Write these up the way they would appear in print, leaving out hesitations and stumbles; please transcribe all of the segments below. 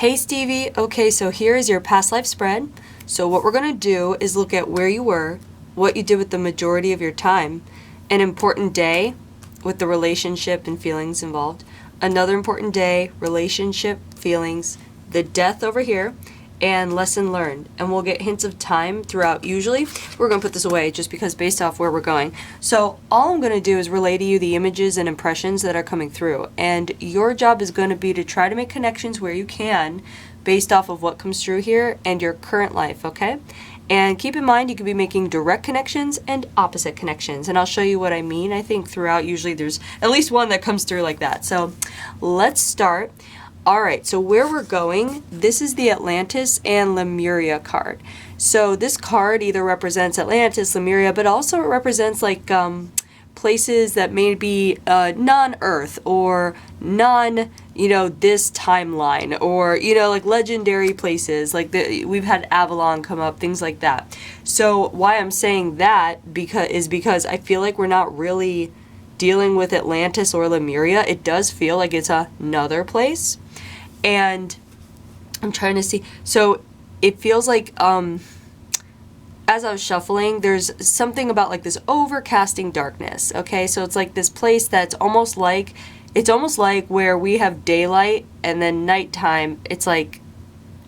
Hey Stevie, okay, so here is your past life spread. So what we're going to do is look at where you were, what you did with the majority of your time, an important day with the relationship and feelings involved, another important day, relationship, feelings, the death over here, and lesson learned. And we'll get hints of time throughout. Usually we're going to put this away just because based off where we're going. So all I'm going to do is relay to you the images and impressions that are coming through. And your job is going to be to try to make connections where you can based off of what comes through here and your current life, okay? And keep in mind you could be making direct connections and opposite connections. And I'll show you what I mean. I think throughout usually there's at least one that comes through like that. So let's start. Alright, so where we're going, this is the Atlantis and Lemuria card. So this card either represents Atlantis, Lemuria, but also it represents like places that may be non-Earth or this timeline, or like legendary places. Like we've had Avalon come up, things like that. So why I'm saying that is because I feel like we're not really dealing with Atlantis or Lemuria. It does feel like it's another place. And I'm trying to see. So it feels like as I was shuffling, there's something about like this overcasting darkness. Okay, so it's like this place that's almost like where we have daylight and then nighttime. It's like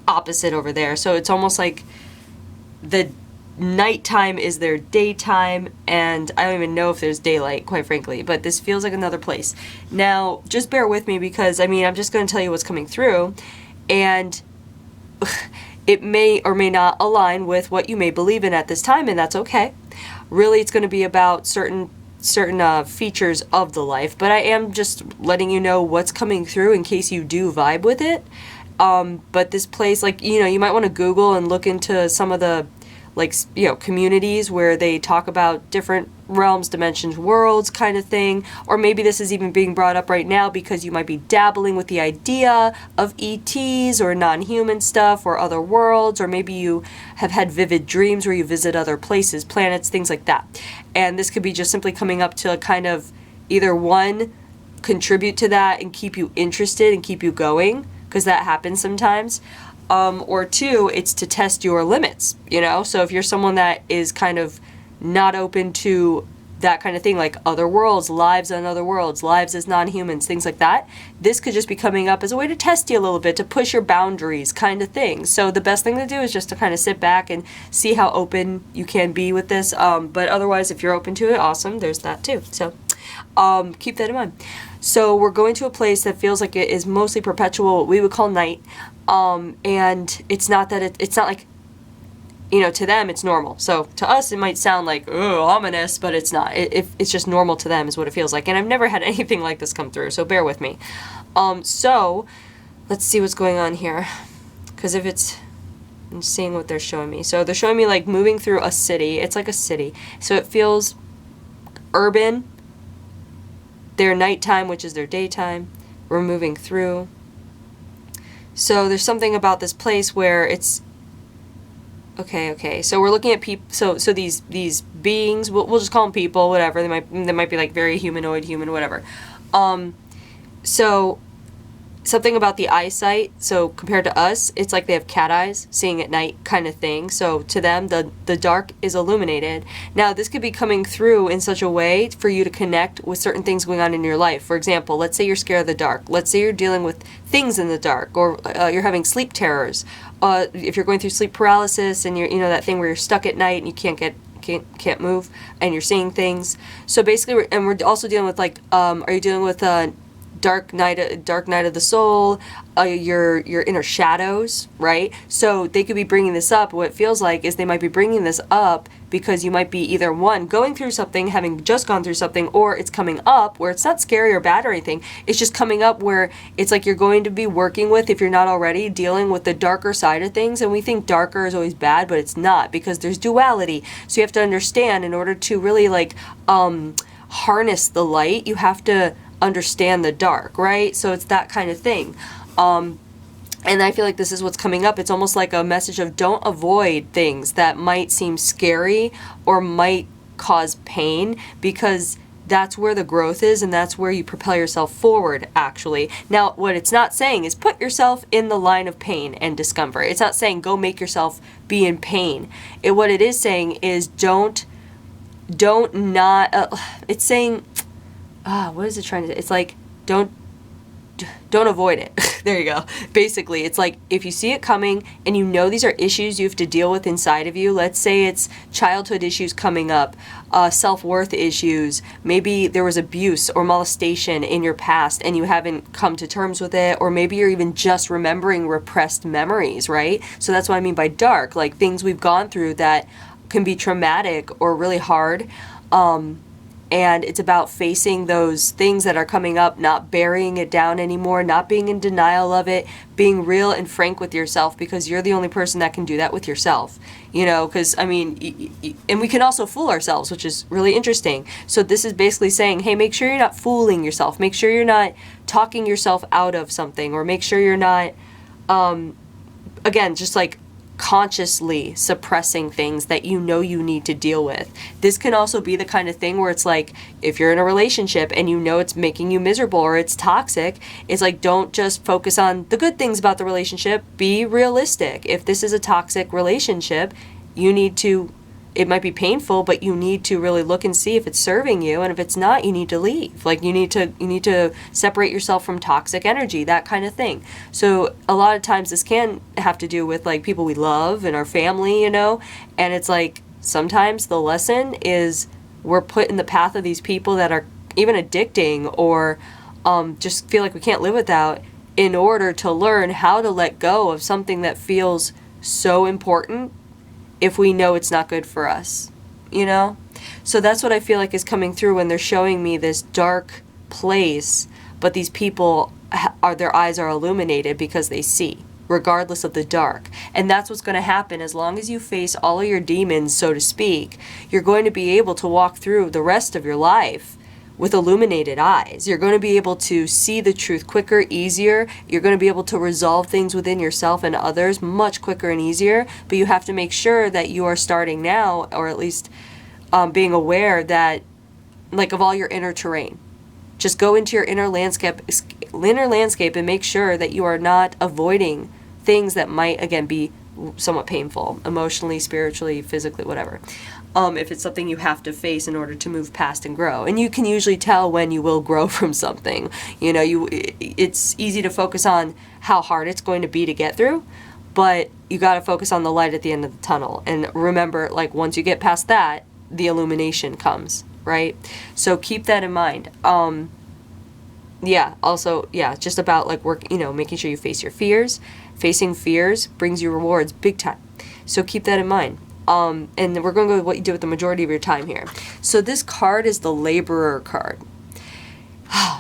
opposite over there. So it's almost like the nighttime is their daytime, and I don't even know if there's daylight, quite frankly, but this feels like another place. Now, just bear with me because, I'm just going to tell you what's coming through, and it may or may not align with what you may believe in at this time, and that's okay. Really, it's going to be about certain features of the life, but I am just letting you know what's coming through in case you do vibe with it. But this place, you might want to Google and look into some of the communities where they talk about different realms, dimensions, worlds kind of thing. Or maybe this is even being brought up right now because you might be dabbling with the idea of ETs or non-human stuff or other worlds, or maybe you have had vivid dreams where you visit other places, planets, things like that. And this could be just simply coming up to kind of either one, contribute to that and keep you interested and keep you going, because that happens sometimes. Or two, it's to test your limits, So if you're someone that is kind of not open to that kind of thing, like other worlds, lives on other worlds, lives as non-humans, things like that, this could just be coming up as a way to test you a little bit, to push your boundaries kind of thing. So the best thing to do is just to kind of sit back and see how open you can be with this. But otherwise, if you're open to it, awesome, there's that too. So keep that in mind. So we're going to a place that feels like it is mostly perpetual, what we would call night. And it's not that it's not like, to them it's normal. So to us it might sound like, oh, ominous, but it's not. It's just normal to them is what it feels like. And I've never had anything like this come through, so bear with me. So let's see what's going on here. Because I'm seeing what they're showing me. So they're showing me like moving through a city. It's like a city. So it feels urban. Their nighttime, which is their daytime. We're moving through. So there's something about this place where it's okay. So we're looking at people. So these beings, we'll just call them people, whatever. They might be like very humanoid, human, whatever. So something about the eyesight. So compared to us, it's like they have cat eyes, seeing at night kind of thing. So to them, the dark is illuminated. Now, this could be coming through in such a way for you to connect with certain things going on in your life. For example, let's say you're scared of the dark. Let's say you're dealing with things in the dark, or you're having sleep terrors. If you're going through sleep paralysis and you're, that thing where you're stuck at night and you can't move and you're seeing things. So basically, we're also dealing with are you dealing with dark night of the soul, your inner shadows, right? So they could be bringing this up. What it feels like is they might be bringing this up because you might be either one, going through something, having just gone through something, or it's coming up where it's not scary or bad or anything. It's just coming up where it's like you're going to be working with, if you're not already, dealing with the darker side of things. And we think darker is always bad, but it's not, because there's duality. So you have to understand, in order to really harness the light, you have to understand the dark, right? So it's that kind of thing. And I feel like this is what's coming up. It's almost like a message of don't avoid things that might seem scary or might cause pain, because that's where the growth is, and that's where you propel yourself forward, actually. Now, what it's not saying is put yourself in the line of pain and discomfort. It's not saying go make yourself be in pain. What it is saying is it's saying, what is it trying to say? It's like, don't avoid it. There you go. Basically, it's like if you see it coming and you know these are issues you have to deal with inside of you, let's say it's childhood issues coming up, self-worth issues, maybe there was abuse or molestation in your past and you haven't come to terms with it, or maybe you're even just remembering repressed memories, right? So that's what I mean by dark, like things we've gone through that can be traumatic or really hard. And it's about facing those things that are coming up, not burying it down anymore, not being in denial of it, being real and frank with yourself, because you're the only person that can do that with yourself. Because, I mean, and we can also fool ourselves, which is really interesting. So this is basically saying, hey, make sure you're not fooling yourself. Make sure you're not talking yourself out of something, or make sure you're not, again, just like consciously suppressing things that you know you need to deal with. This can also be the kind of thing where it's like, if you're in a relationship and you know it's making you miserable or it's toxic, it's like, don't just focus on the good things about the relationship. Be realistic. If this is a toxic relationship, you need to, it might be painful, but you need to really look and see if it's serving you, and if it's not, you need to leave. Like you need to separate yourself from toxic energy, that kind of thing. So a lot of times this can have to do with like people we love and our family, and it's like sometimes the lesson is we're put in the path of these people that are even addicting, or just feel like we can't live without, in order to learn how to let go of something that feels so important if we know it's not good for us, So that's what I feel like is coming through when they're showing me this dark place, but these people their eyes are illuminated because they see, regardless of the dark. And that's what's going to happen. As long as you face all of your demons, so to speak, you're going to be able to walk through the rest of your life with illuminated eyes. You're going to be able to see the truth quicker, easier. You're going to be able to resolve things within yourself and others much quicker and easier. But you have to make sure that you are starting now, or at least being aware that, like, of all your inner terrain. Just go into your inner landscape and make sure that you are not avoiding things that might, again, be somewhat painful, emotionally, spiritually, physically, whatever. If it's something you have to face in order to move past and grow. And you can usually tell when you will grow from something. It's easy to focus on how hard it's going to be to get through, but you got to focus on the light at the end of the tunnel. And remember, like, once you get past that, the illumination comes, right? So keep that in mind. Just about like making sure you face your fears. Facing fears brings you rewards big time. So keep that in mind. And we're going to go with what you do with the majority of your time here. So this card is the Laborer card.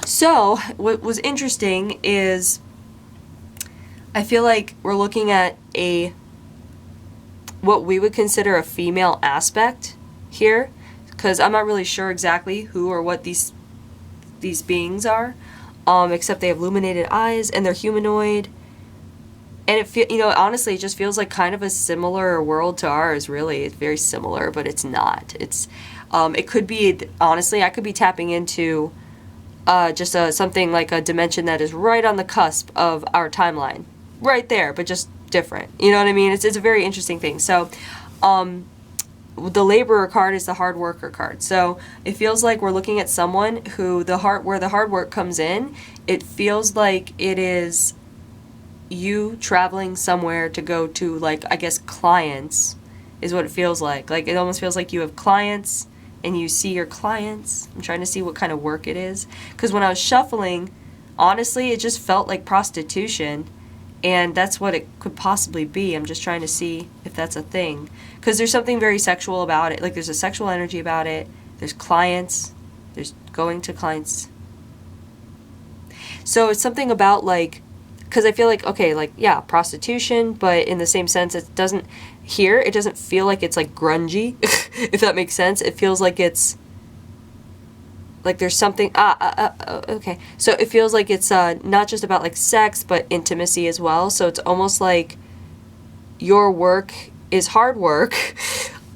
So what was interesting is I feel like we're looking at what we would consider a female aspect here, because I'm not really sure exactly who or what these beings are, except they have illuminated eyes and they're humanoid. And honestly, it just feels like kind of a similar world to ours, really. It's very similar, but it's not. It could be, honestly, I could be tapping into just something like a dimension that is right on the cusp of our timeline. Right there, but just different. You know what I mean? It's a very interesting thing. So, the Laborer card is the Hard Worker card. So, it feels like we're looking at someone who where the hard work comes in, it feels like it is you traveling somewhere to go to, like, I guess clients is what it feels like. Like, it almost feels like you have clients and you see your clients. I'm trying to see what kind of work it is, because when I was shuffling, honestly, it just felt like prostitution, and that's what it could possibly be. I'm just trying to see if that's a thing, because there's something very sexual about it. Like, there's a sexual energy about it. There's clients. There's going to clients. So it's something about, like, because I feel like, okay, like, yeah, prostitution, but in the same sense, it doesn't feel like it's, like, grungy, if that makes sense. It feels like it's, like, there's something, okay. So it feels like it's not just about, like, sex, but intimacy as well. So it's almost like your work is hard work,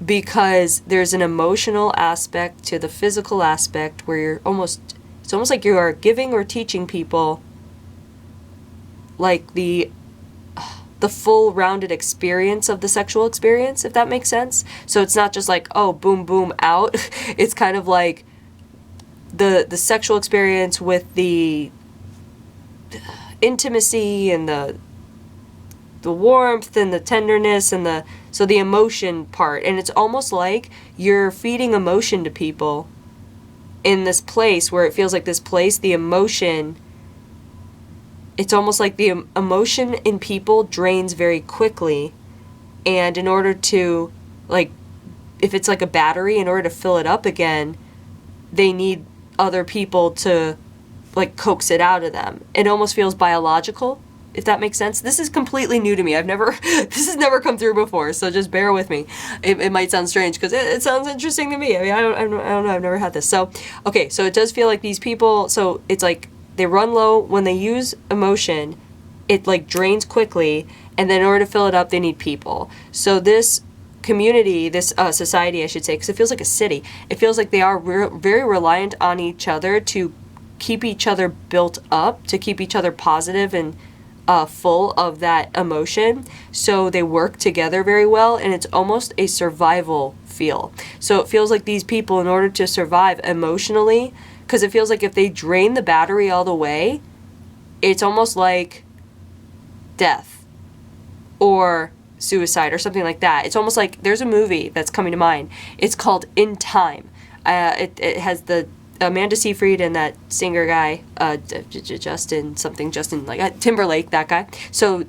because there's an emotional aspect to the physical aspect where it's almost like you are giving or teaching people like the full rounded experience of the sexual experience, if that makes sense. So it's not just like, oh, boom, boom, out. It's kind of like the sexual experience with the intimacy and the warmth and the tenderness and the emotion part. And it's almost like you're feeding emotion to people in this place where it feels like this place, the emotion, it's almost like the emotion in people drains very quickly. And in order to, like, if it's like a battery, in order to fill it up again, they need other people to, like, coax it out of them. It almost feels biological, if that makes sense. This is completely new to me. This has never come through before, so just bear with me. It might sound strange because it sounds interesting to me. I mean, I don't know. I've never had this. So, okay, so it does feel like these people, so it's like they run low when they use emotion. It like drains quickly, and then in order to fill it up, they need people. So this community, this society, I should say, because it feels like a city. It feels like they are very reliant on each other to keep each other built up, to keep each other positive and full of that emotion. So they work together very well, and it's almost a survival feel. So it feels like these people, in order to survive emotionally, because it feels like if they drain the battery all the way, it's almost like death or suicide or something like that. It's almost like there's a movie that's coming to mind. It's called In Time. It has the Amanda Seyfried and that singer guy, Justin, like Timberlake, that guy. So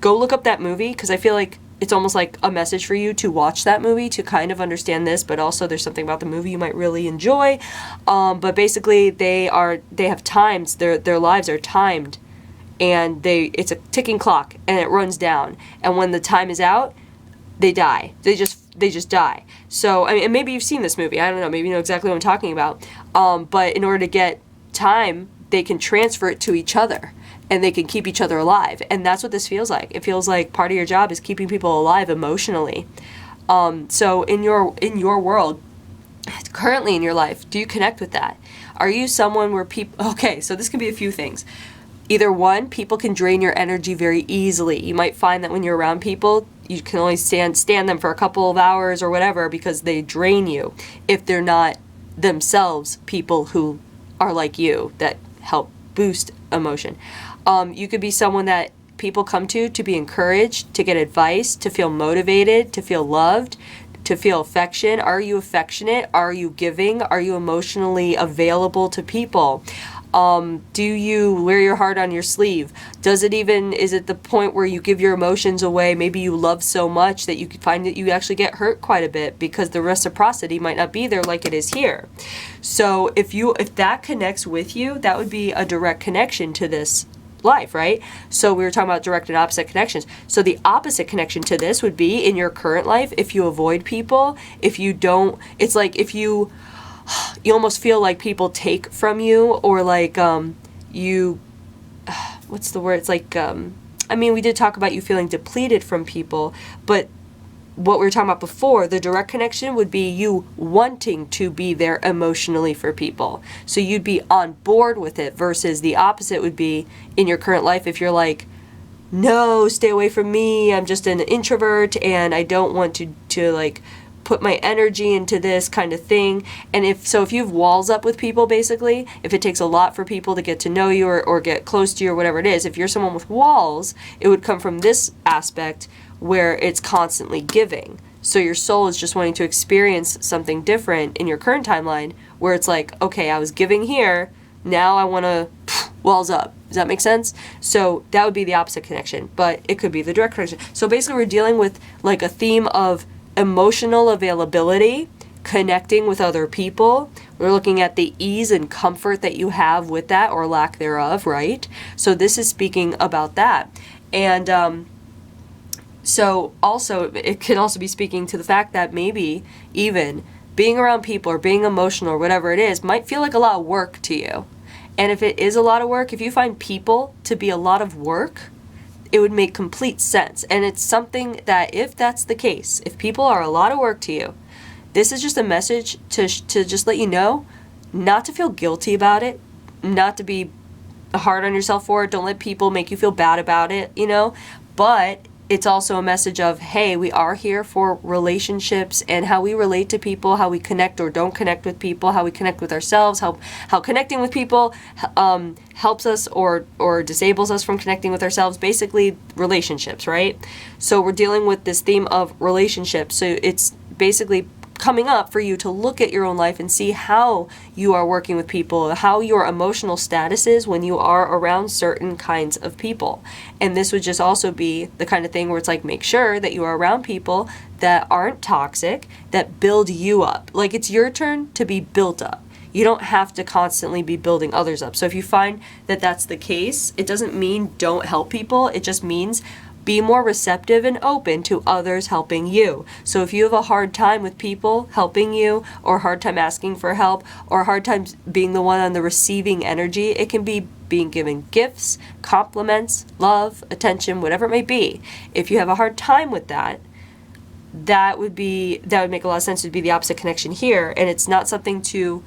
go look up that movie, because I feel like it's almost like a message for you to watch that movie to kind of understand this, but also there's something about the movie you might really enjoy. But basically they have times, their lives are timed, and it's a ticking clock, and it runs down. And when the time is out, they die. They just die. So, I mean, and maybe you've seen this movie. I don't know. Maybe you know exactly what I'm talking about. But in order to get time, they can transfer it to each other, and they can keep each other alive. And that's what this feels like. It feels like part of your job is keeping people alive emotionally. So in your world, currently in your life, do you connect with that? Are you someone where people... Okay, so this can be a few things. Either one, people can drain your energy very easily. You might find that when you're around people, you can only stand them for a couple of hours or whatever, because they drain you if they're not themselves people who are like you, that help boost emotion. You could be someone that people come to be encouraged, to get advice, to feel motivated, to feel loved, to feel affection. Are you affectionate? Are you giving? Are you emotionally available to people? Do you wear your heart on your sleeve? Is it the point where you give your emotions away? Maybe you love so much that you could find that you actually get hurt quite a bit because the reciprocity might not be there like it is here. So if that connects with you, that would be a direct connection to this life, right? So we were talking about direct and opposite connections. So the opposite connection to this would be in your current life, if you avoid people, if you don't, it's like if you almost feel like people take from you, or like what's the word? It's like, I mean, we did talk about you feeling depleted from people, but what we were talking about before, the direct connection would be you wanting to be there emotionally for people. So you'd be on board with it, versus the opposite would be in your current life if you're like, no, stay away from me, I'm just an introvert and I don't want to like put my energy into this kind of thing. And if you have walls up with people, basically, if it takes a lot for people to get to know you or get close to you or whatever it is, if you're someone with walls, it would come from this aspect where it's constantly giving. So your soul is just wanting to experience something different in your current timeline, where it's like, okay, I was giving here, now I want to walls up. Does that make sense? So that would be the opposite connection, but it could be the direct connection. So basically we're dealing with like a theme of emotional availability, connecting with other people. We're looking at the ease and comfort that you have with that, or lack thereof, right? So this is speaking about that. And so also, it can also be speaking to the fact that maybe even being around people or being emotional or whatever it is might feel like a lot of work to you. And if it is a lot of work, if you find people to be a lot of work, it would make complete sense. And it's something that, if that's the case, if people are a lot of work to you, this is just a message to just let you know not to feel guilty about it, not to be hard on yourself for it. Don't let people make you feel bad about it, you know, but it's also a message of, hey, we are here for relationships and how we relate to people, how we connect or don't connect with people, how we connect with ourselves, how connecting with people helps us or disables us from connecting with ourselves. Basically, relationships, right? So we're dealing with this theme of relationships. So it's basically coming up for you to look at your own life and see how you are working with people, how your emotional status is when you are around certain kinds of people. And this would just also be the kind of thing where it's like, make sure that you are around people that aren't toxic, that build you up. Like, it's your turn to be built up. You don't have to constantly be building others up. So if you find that that's the case, it doesn't mean don't help people. It just means be more receptive and open to others helping you. So if you have a hard time with people helping you, or a hard time asking for help, or a hard time being the one on the receiving energy, it can be being given gifts, compliments, love, attention, whatever it may be. If you have a hard time with that, that would make a lot of sense. It would be the opposite connection here, and it's not something to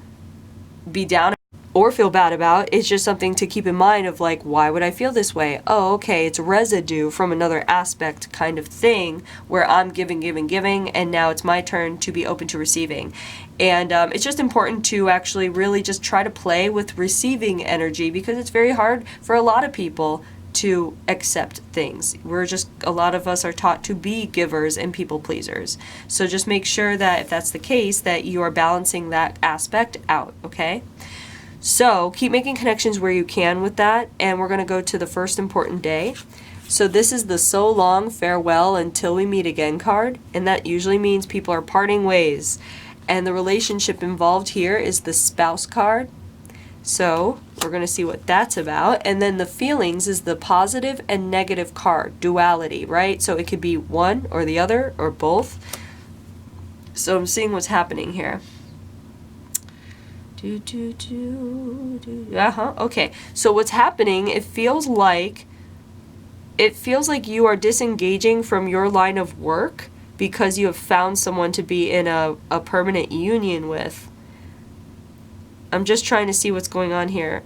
be down or feel bad about. It's just something to keep in mind of like, why would I feel this way? Oh, okay, it's residue from another aspect kind of thing where I'm giving, and now it's my turn to be open to receiving. And it's just important to actually really just try to play with receiving energy, because it's very hard for a lot of people to accept things. A lot of us are taught to be givers and people pleasers. So just make sure that if that's the case, that you are balancing that aspect out, okay? So keep making connections where you can with that, and we're going to go to the first important day. So this is the so long, farewell, until we meet again card, and that usually means people are parting ways. And the relationship involved here is the spouse card. So we're going to see what that's about. And then the feelings is the positive and negative card, duality, right? So it could be one or the other or both. So I'm seeing what's happening here. Okay, so what's happening, it feels like you are disengaging from your line of work because you have found someone to be in a permanent union with. I'm just trying to see what's going on here.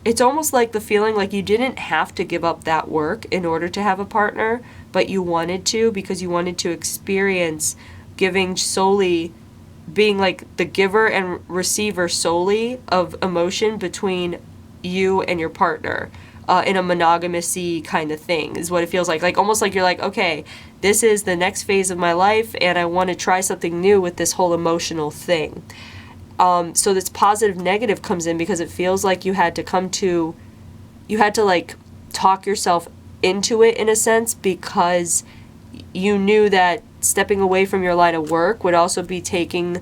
It's almost like the feeling like you didn't have to give up that work in order to have a partner, but you wanted to, because you wanted to experience giving solely, being like the giver and receiver solely of emotion between you and your partner, in a monogamous-y kind of thing is what it feels like. Like almost like you're like, okay, this is the next phase of my life and I want to try something new with this whole emotional thing. So this positive negative comes in because it feels like you had to like talk yourself into it in a sense, because you knew that stepping away from your line of work would also be taking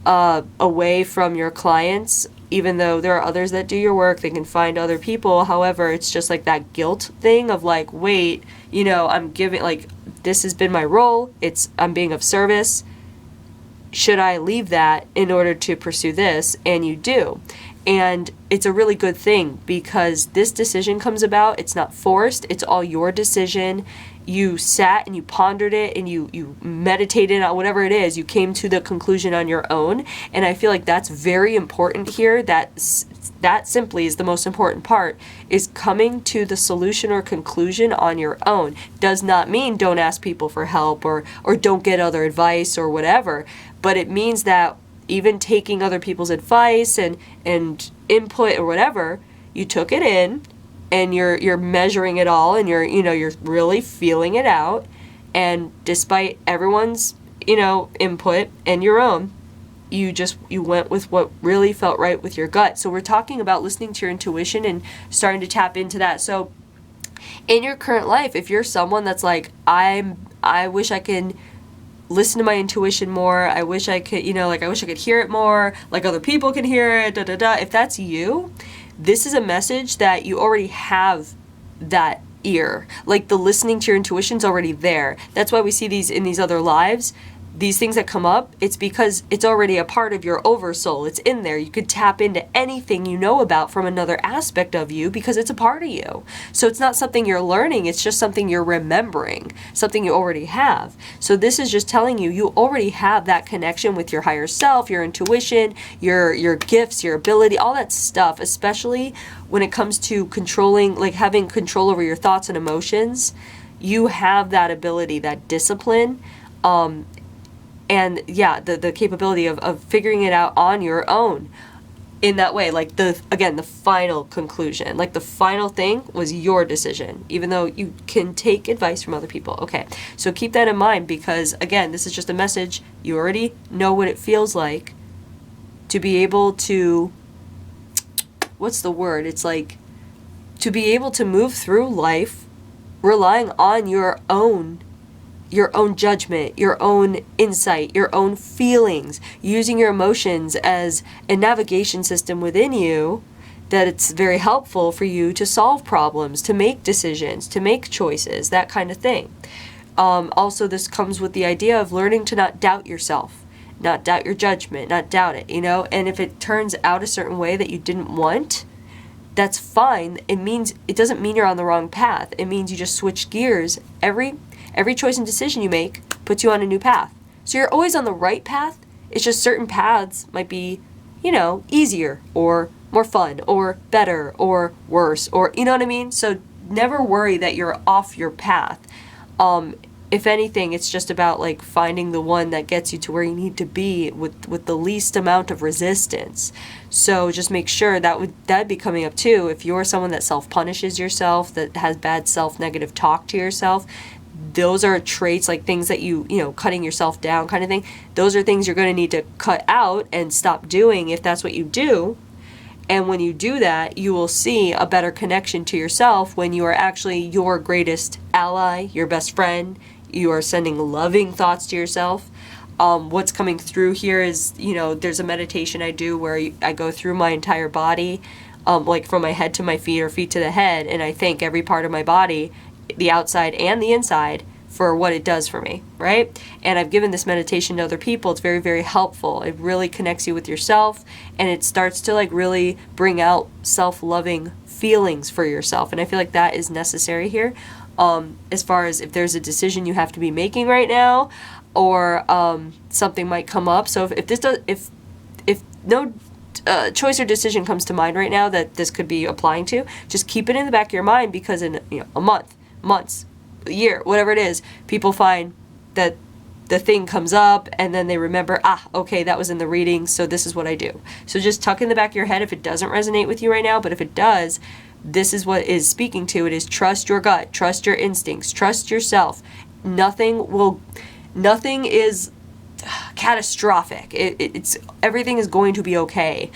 away from your clients, even though there are others that do your work, they can find other people. However, it's just like that guilt thing of like, wait, you know, I'm giving, like, this has been my role, I'm being of service. Should I leave that in order to pursue this? And you do. And it's a really good thing, because this decision comes about, it's not forced, it's all your decision. You sat and you pondered it and you meditated on whatever it is. You came to the conclusion on your own. And I feel like that's very important here. That simply is the most important part, is coming to the solution or conclusion on your own. Does not mean don't ask people for help or don't get other advice or whatever. But it means that even taking other people's advice and input or whatever, you took it in, and you're measuring it all, and you're really feeling it out, and despite everyone's input and your own, you went with what really felt right with your gut. So we're talking about listening to your intuition and starting to tap into that. So in your current life, if you're someone that's like, I wish I could listen to my intuition more, I wish I could, I wish I could hear it more, like other people can hear it, if that's you, this is a message that you already have that ear. Like the listening to your intuition's already there. That's why we see these in these other lives. these things that come up, it's because it's already a part of your oversoul. It's in there. You could tap into anything you know about from another aspect of you because it's a part of you. So it's not something you're learning. It's just something you're remembering, something you already have. So this is just telling you, you already have that connection with your higher self, your intuition, your gifts, your ability, all that stuff, especially when it comes to controlling, like having control over your thoughts and emotions. You have that ability, that discipline, and yeah, the capability of figuring it out on your own in that way. Like the final conclusion, like the final thing was your decision, even though you can take advice from other people. Okay, so keep that in mind, because again, this is just a message. You already know what it feels like to be able to, what's the word? It's like to be able to move through life relying on your own judgment, your own insight, your own feelings, using your emotions as a navigation system within you, that it's very helpful for you to solve problems, to make decisions, to make choices, that kind of thing. Also, this comes with the idea of learning to not doubt yourself, not doubt your judgment, not doubt it, and if it turns out a certain way that you didn't want, that's fine. It doesn't mean you're on the wrong path. It means you just switch gears. Every choice and decision you make puts you on a new path. So you're always on the right path. It's just certain paths might be, easier or more fun or better or worse, or, you know what I mean? So never worry that you're off your path. If anything, it's just about like finding the one that gets you to where you need to be with the least amount of resistance. So just make sure that'd be coming up too. If you're someone that self-punishes yourself, that has bad self-negative talk to yourself, those are traits, like things that cutting yourself down kind of thing. Those are things you're going to need to cut out and stop doing if that's what you do. And when you do that, you will see a better connection to yourself when you are actually your greatest ally, your best friend. You are sending loving thoughts to yourself. What's coming through here is, there's a meditation I do where I go through my entire body, like from my head to my feet or feet to the head, and I thank every part of my body, the outside and the inside, for what it does for me, right? And I've given this meditation to other people. It's very, very helpful. It really connects you with yourself, and it starts to like really bring out self-loving feelings for yourself. And I feel like that is necessary here. As far as if there's a decision you have to be making right now, or something might come up. So if no choice or decision comes to mind right now that this could be applying to, just keep it in the back of your mind, because in a months, a year, whatever it is, people find that the thing comes up and then they remember, okay, that was in the reading, so this is what I do. So just tuck in the back of your head if it doesn't resonate with you right now, but if it does, this is what is speaking to. It is trust your gut, trust your instincts, trust yourself. Nothing is catastrophic. It's everything is going to be okay.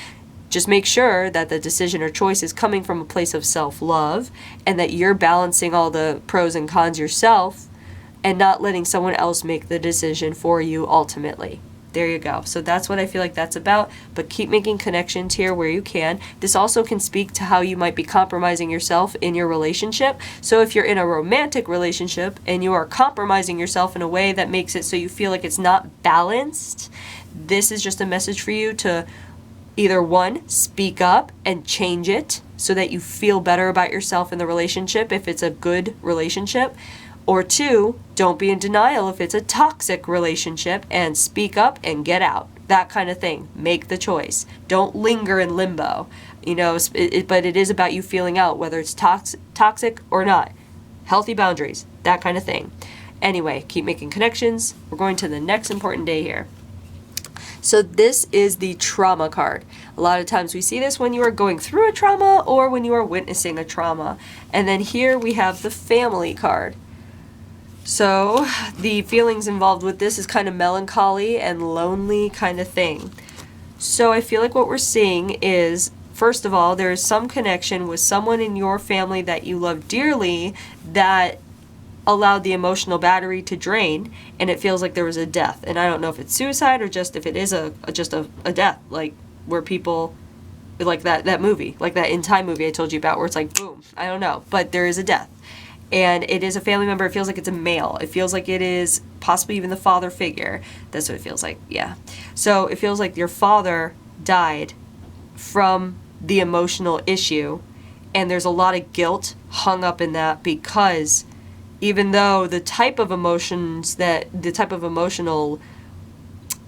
Just make sure that the decision or choice is coming from a place of self-love, and that you're balancing all the pros and cons yourself and not letting someone else make the decision for you ultimately. There you go. So that's what I feel like that's about. But keep making connections here where you can. This also can speak to how you might be compromising yourself in your relationship. So if you're in a romantic relationship and you are compromising yourself in a way that makes it so you feel like it's not balanced, this is just a message for you to either one, speak up and change it so that you feel better about yourself in the relationship if it's a good relationship. Or two, don't be in denial if it's a toxic relationship, and speak up and get out. That kind of thing. Make the choice. Don't linger in limbo. But it is about you feeling out whether it's toxic or not. Healthy boundaries. That kind of thing. Anyway, keep making connections. We're going to the next important day here. So this is the trauma card. A lot of times we see this when you are going through a trauma or when you are witnessing a trauma. And then here we have the family card. So the feelings involved with this is kind of melancholy and lonely kind of thing. So I feel like what we're seeing is, first of all, there is some connection with someone in your family that you love dearly that allowed the emotional battery to drain, and it feels like there was a death. And I don't know if it's suicide or just if it is just a death, like where people, like that movie, like that In Time movie I told you about, where it's like boom, I don't know, but there is a death. and it is a family member. It feels like it's a male. It feels like it is possibly even the father figure. That's what it feels like, yeah. So it feels like your father died from the emotional issue, and there's a lot of guilt hung up in that, because even though the type of emotional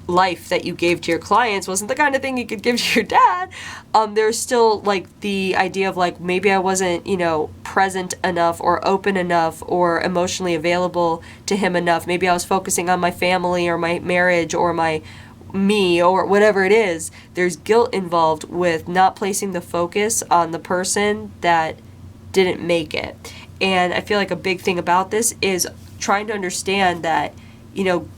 life that you gave to your clients wasn't the kind of thing you could give to your dad, there's still like the idea of like, maybe I wasn't, present enough or open enough or emotionally available to him enough. Maybe I was focusing on my family or my marriage or me or whatever it is. There's guilt involved with not placing the focus on the person that didn't make it. And I feel like a big thing about this is trying to understand that,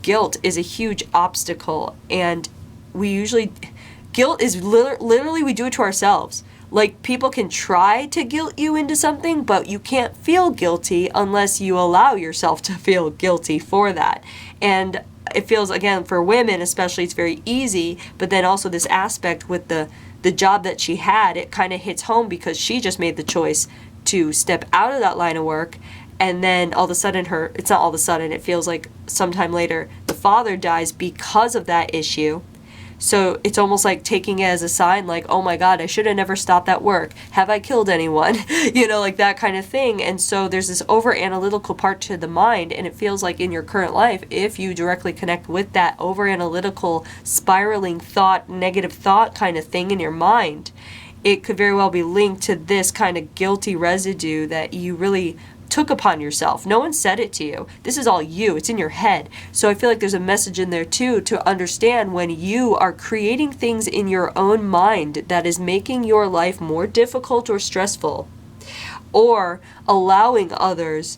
guilt is a huge obstacle, and guilt is literally we do it to ourselves. Like, people can try to guilt you into something, but you can't feel guilty unless you allow yourself to feel guilty for that. And it feels, again, for women especially, it's very easy, but then also this aspect with the job that she had, it kind of hits home because she just made the choice to step out of that line of work, and then all of a sudden it's not all of a sudden, it feels like sometime later the father dies because of that issue. So it's almost like taking it as a sign, like, oh my God, I should have never stopped that work. Have I killed anyone? Like that kind of thing. And so there's this over analytical part to the mind, and it feels like in your current life, if you directly connect with that over analytical, spiraling thought, negative thought kind of thing in your mind, it could very well be linked to this kind of guilty residue that you really took upon yourself. No one said it to you. This is all you. It's in your head. So I feel like there's a message in there too to understand when you are creating things in your own mind that is making your life more difficult or stressful, or allowing others,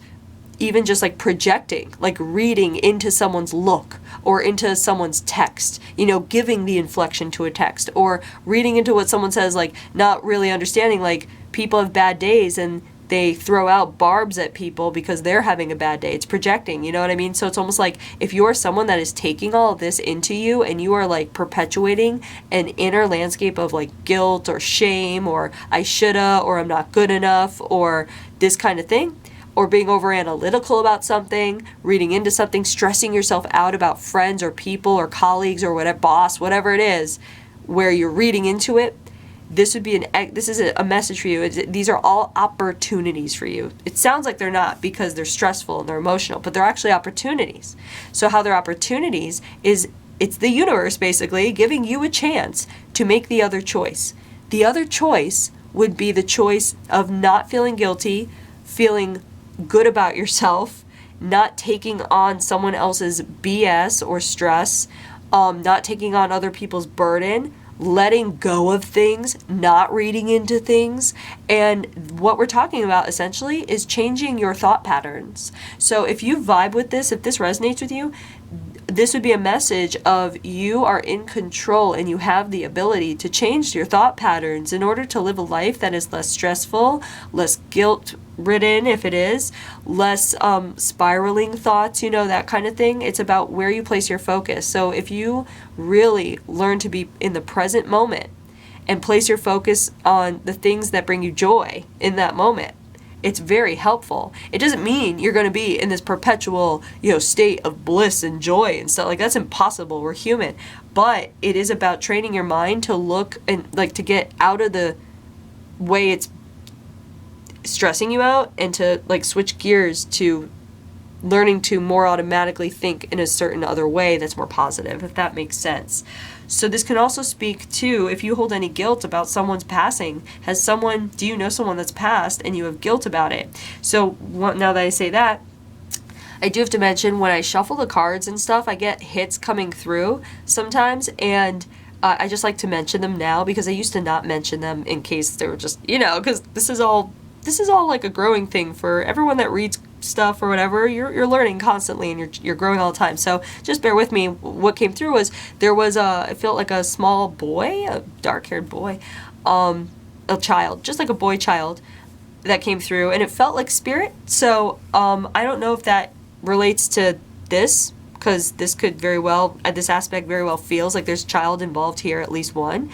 even just like projecting, like reading into someone's look or into someone's text, giving the inflection to a text, or reading into what someone says, like not really understanding, like people have bad days and they throw out barbs at people because they're having a bad day. It's projecting, you know what I mean? So it's almost like if you're someone that is taking all of this into you and you are like perpetuating an inner landscape of like guilt or shame or I shoulda or I'm not good enough or this kind of thing, or being over analytical about something, reading into something, stressing yourself out about friends or people or colleagues or whatever, boss, whatever it is, where you're reading into it, this is a message for you. These are all opportunities for you. It sounds like they're not because they're stressful and they're emotional, but they're actually opportunities. So how they're opportunities is it's the universe basically giving you a chance to make the other choice. The other choice would be the choice of not feeling guilty, feeling good about yourself, not taking on someone else's BS or stress, not taking on other people's burden, letting go of things, not reading into things. And what we're talking about essentially is changing your thought patterns. So if you vibe with this, if this resonates with you, this would be a message of you are in control and you have the ability to change your thought patterns in order to live a life that is less stressful, less guilt-ridden if it is, less spiraling thoughts, that kind of thing. It's about where you place your focus. So if you really learn to be in the present moment and place your focus on the things that bring you joy in that moment, it's very helpful. It doesn't mean you're going to be in this perpetual, state of bliss and joy and stuff. Like, that's impossible. We're human. But it is about training your mind to look and like to get out of the way it's stressing you out and to like switch gears to learning to more automatically think in a certain other way that's more positive, if that makes sense. So this can also speak to if you hold any guilt about someone's passing. Do you know someone that's passed and you have guilt about it? So now that I say that, I do have to mention when I shuffle the cards and stuff, I get hits coming through sometimes, and I just like to mention them now because I used to not mention them in case they were just, because this is all like a growing thing for everyone that reads stuff or whatever. You're learning constantly and you're growing all the time. So just bear with me. What came through was there was it felt like a small boy, a dark-haired boy, a child, just like a boy child that came through, and it felt like spirit. So I don't know if that relates to this, because this could very well, this aspect very well feels like there's a child involved here, at least one.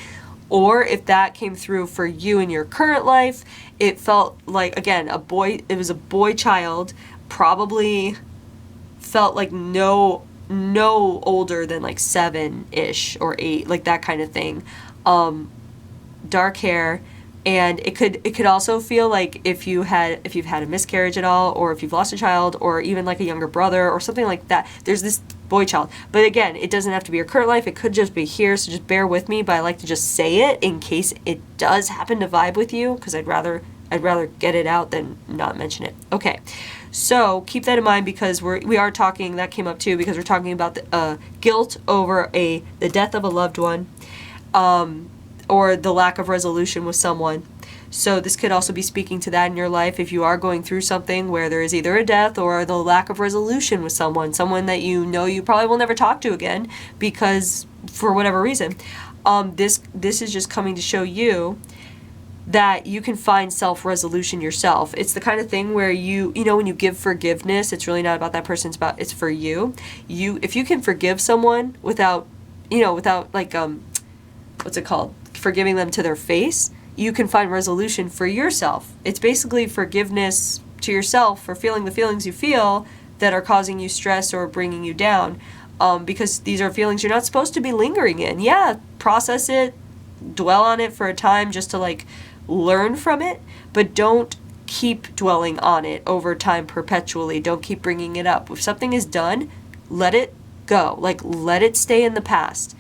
Or if that came through for you in your current life, it felt like, again, it was a boy child, probably felt like no older than like 7-ish or 8, like that kind of thing. Dark hair. And it could also feel like if you've had a miscarriage at all, or if you've lost a child, or even like a younger brother or something like that, there's this boy child. But again, it doesn't have to be your current life, it could just be here, so just bear with me. But I like to just say it in case it does happen to vibe with you, because I'd rather get it out than not mention it. Okay, so keep that in mind, because we are talking, that came up too, because we're talking about the guilt over the death of a loved one, or the lack of resolution with someone. So this could also be speaking to that in your life if you are going through something where there is either a death or the lack of resolution with someone that you know you probably will never talk to again, because for whatever reason. This is just coming to show you that you can find self-resolution yourself. It's the kind of thing where you know, when you give forgiveness, it's really not about that person, it's for you. If you can forgive someone without like, what's it called? Forgiving them to their face, you can find resolution for yourself. It's basically forgiveness to yourself for feeling the feelings you feel that are causing you stress or bringing you down, because these are feelings you're not supposed to be lingering in. Yeah, process it, dwell on it for a time just to like learn from it, but don't keep dwelling on it over time perpetually. Don't keep bringing it up. If something is done, let it go. Like, let it stay in the past.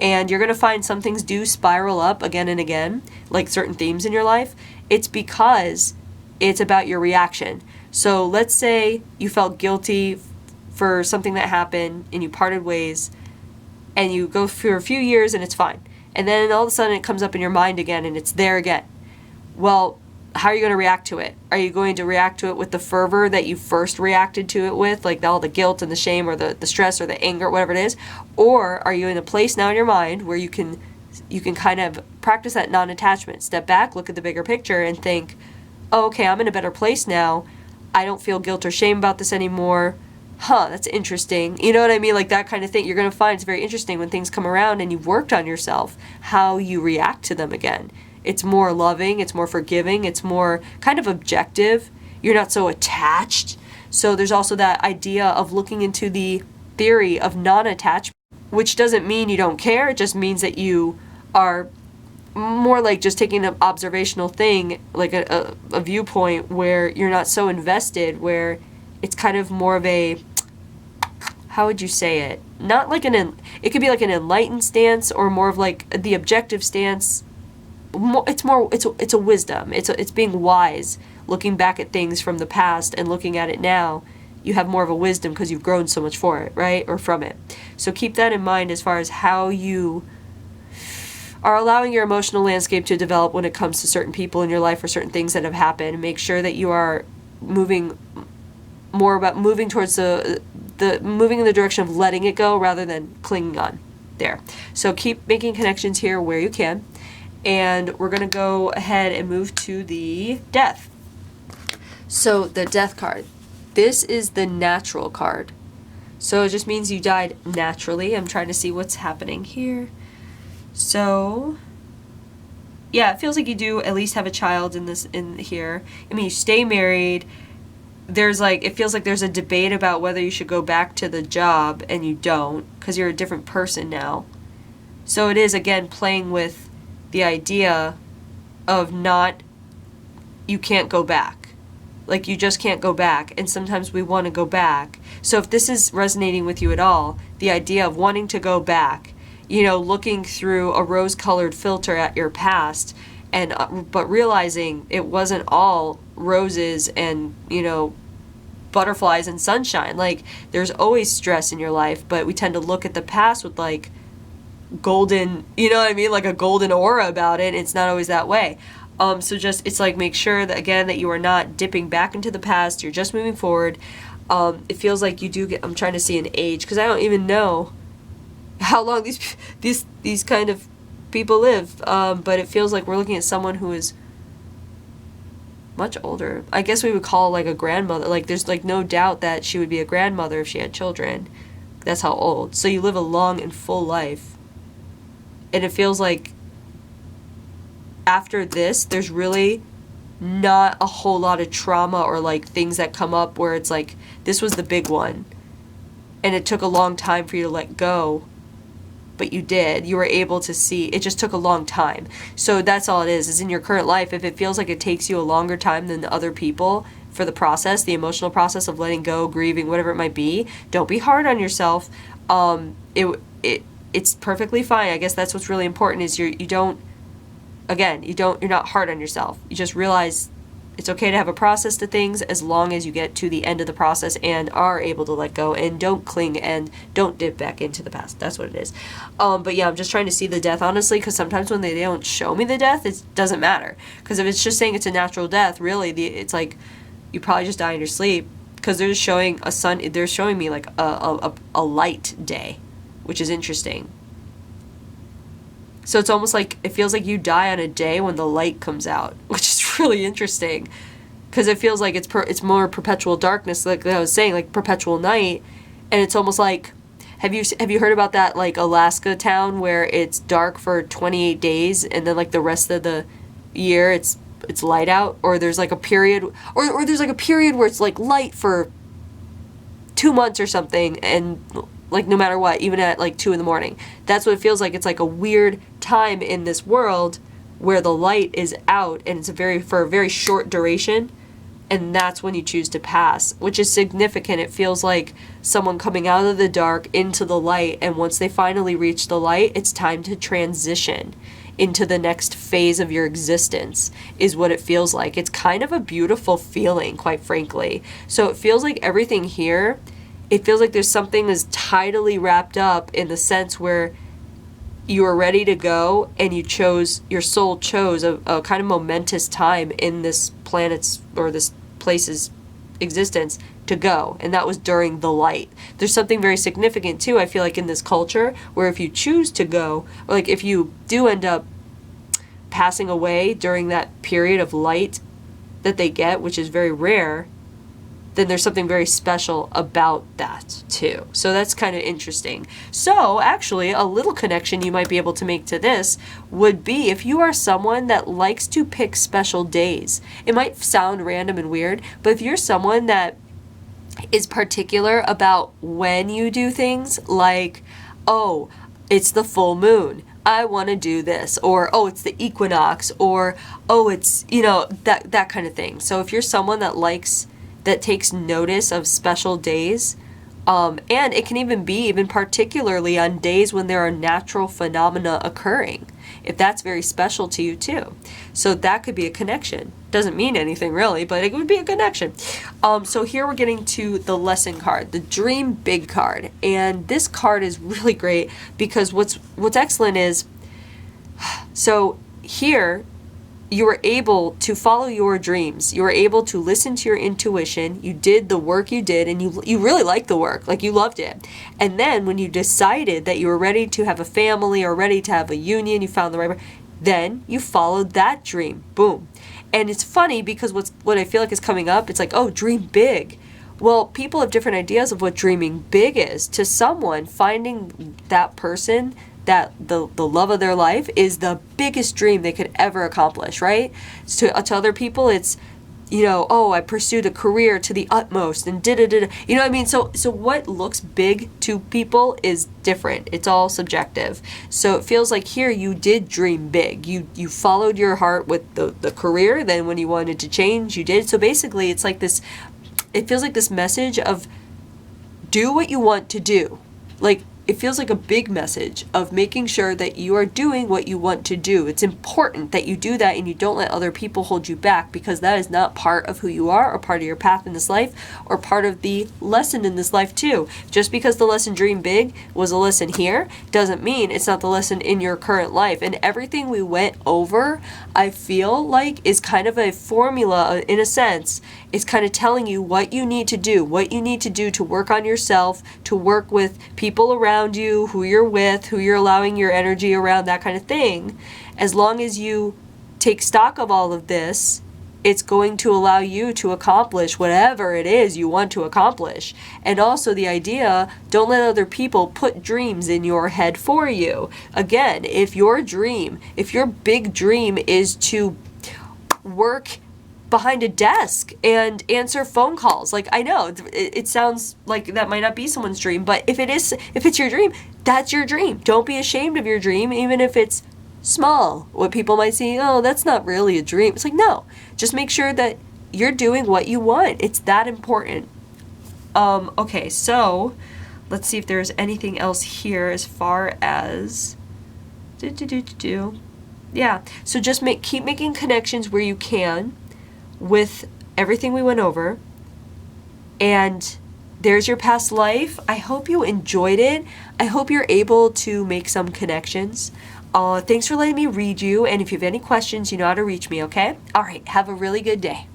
And you're going to find some things do spiral up again and again, like certain themes in your life. It's because it's about your reaction. So let's say you felt guilty for something that happened and you parted ways, and you go for a few years and it's fine. And then all of a sudden it comes up in your mind again and it's there again. Well, how are you going to react to it? Are you going to react to it with the fervor that you first reacted to it with, like all the guilt and the shame or the stress or the anger, whatever it is? Or are you in a place now in your mind where you can kind of practice that non-attachment, step back, look at the bigger picture and think, oh, okay, I'm in a better place now. I don't feel guilt or shame about this anymore. That's interesting. You know what I mean? Like that kind of thing. You're going to find it's very interesting when things come around and you've worked on yourself, how you react to them again. It's more loving, it's more forgiving, it's more kind of objective. You're not so attached. So there's also that idea of looking into the theory of non-attachment, which doesn't mean you don't care. It just means that you are more like just taking an observational thing, like a viewpoint where you're not so invested, where it's kind of more of a, how would you say it? Not like it could be like an enlightened stance, or more of like the objective stance. It's a wisdom. It's being wise, looking back at things from the past and looking at it now. You have more of a wisdom because you've grown so much for it, right? Or from it. So keep that in mind as far as how you are allowing your emotional landscape to develop when it comes to certain people in your life or certain things that have happened. Make sure that you are moving towards moving in the direction of letting it go rather than clinging on there. So keep making connections here where you can. And we're going to go ahead and move to the death. So the death card. This is the natural card. So it just means you died naturally. I'm trying to see what's happening here. So yeah, it feels like you do at least have a child in here. I mean, you stay married. It feels like there's a debate about whether you should go back to the job, and you don't, because you're a different person now. So it is, again, playing with the idea of you can't go back. Like, you just can't go back, and sometimes we want to go back. So if this is resonating with you at all, the idea of wanting to go back, looking through a rose-colored filter at your past, but realizing it wasn't all roses and, butterflies and sunshine. Like, there's always stress in your life, but we tend to look at the past with, like, golden, like a golden aura about it. It's not always that way. So just, it's like, make sure that, again, that you are not dipping back into the past. You're just moving forward. It feels like you do I'm trying to see an age, because I don't even know how long these kind of people live. But it feels like we're looking at someone who is much older. I guess we would call like a grandmother. Like, there's like no doubt that she would be a grandmother if she had children. That's how old. So you live a long and full life. And it feels like after this, there's really not a whole lot of trauma or like things that come up where it's like, this was the big one and it took a long time for you to let go, but you did. You were able to see. It just took a long time. So that's all it is in your current life. If it feels like it takes you a longer time than the other people for the process, the emotional process of letting go, grieving, whatever it might be, don't be hard on yourself. It's perfectly fine. I guess that's what's really important is you're not hard on yourself. You just realize it's okay to have a process to things as long as you get to the end of the process and are able to let go and don't cling and don't dip back into the past. That's what it is. But yeah, I'm just trying to see the death, honestly, because sometimes when they don't show me the death, it doesn't matter. Because if it's just saying it's a natural death, really, it's like you probably just die in your sleep. Because they're just showing they're showing me like a light day, which is interesting. So it's almost like, it feels like you die on a day when the light comes out, which is really interesting. Because it feels like it's more perpetual darkness, like I was saying, like perpetual night. And it's almost like, have you heard about that like Alaska town where it's dark for 28 days and then like the rest of the year it's light out? Or there's like a period, or there's like a period where it's like light for 2 months or something, and like no matter what, even at like 2 a.m. That's what it feels like. It's like a weird time in this world where the light is out and it's for a very short duration, and that's when you choose to pass, which is significant. It feels like someone coming out of the dark into the light, and once they finally reach the light, it's time to transition into the next phase of your existence, is what it feels like. It's kind of a beautiful feeling, quite frankly. So it feels like everything here, it feels like there's something that's tidily wrapped up in the sense where you are ready to go and your soul chose a kind of momentous time in this planet's or this place's existence to go, and that was during the light. There's something very significant too, I feel like, in this culture, where if you choose to go, or like if you do end up passing away during that period of light that they get, which is very rare, then there's something very special about that too. So that's kind of interesting. So actually, a little connection you might be able to make to this would be if you are someone that likes to pick special days. It might sound random and weird, but if you're someone that is particular about when you do things, like, oh, it's the full moon, I want to do this, or oh, it's the equinox, or oh, it's, that kind of thing. So if you're someone that takes notice of special days, and it can even be particularly on days when there are natural phenomena occurring, if that's very special to you too. So that could be a connection. Doesn't mean anything really, but it would be a connection. So here we're getting to the lesson card, the Dream Big card. And this card is really great because what's excellent is, so here you were able to follow your dreams. You were able to listen to your intuition. You did the work you did, and you really liked the work. Like, you loved it. And then when you decided that you were ready to have a family or ready to have a union, you found the right, then you followed that dream. Boom. And it's funny because what I feel like is coming up, it's like, oh, dream big. Well, people have different ideas of what dreaming big is. To someone, finding that person, that the love of their life, is the biggest dream they could ever accomplish, right? So to other people, it's, oh, I pursued a career to the utmost and da-da-da-da. You know what I mean? So what looks big to people is different. It's all subjective. So it feels like here you did dream big. You followed your heart with the career. Then when you wanted to change, you did. So basically it's like this, it feels like this message of do what you want to do. Like, it feels like a big message of making sure that you are doing what you want to do. It's important that you do that and you don't let other people hold you back, because that is not part of who you are or part of your path in this life or part of the lesson in this life too. Just because the lesson Dream Big was a lesson here doesn't mean it's not the lesson in your current life. And everything we went over, I feel like, is kind of a formula in a sense. It's kind of telling you what you need to do to work on yourself, to work with people around you, who you're with, who you're allowing your energy around, that kind of thing. As long as you take stock of all of this it's going to allow you to accomplish whatever it is you want to accomplish. And also the idea, don't let other people put dreams in your head for you. Again, if your big dream is to work behind a desk and answer phone calls, like, I know it sounds like that might not be someone's dream, but if it's your dream, that's your dream. Don't be ashamed of your dream, even if it's small. What people might see, oh, that's not really a dream. It's like, no, just make sure that you're doing what you want. It's that important. Okay, so let's see if there's anything else here as far as yeah, so just keep making connections where you can with everything we went over. And there's your past life. I hope you enjoyed it. I hope you're able to make some connections. Thanks for letting me read you, and if you have any questions, you know how to reach me, okay? All right, have a really good day.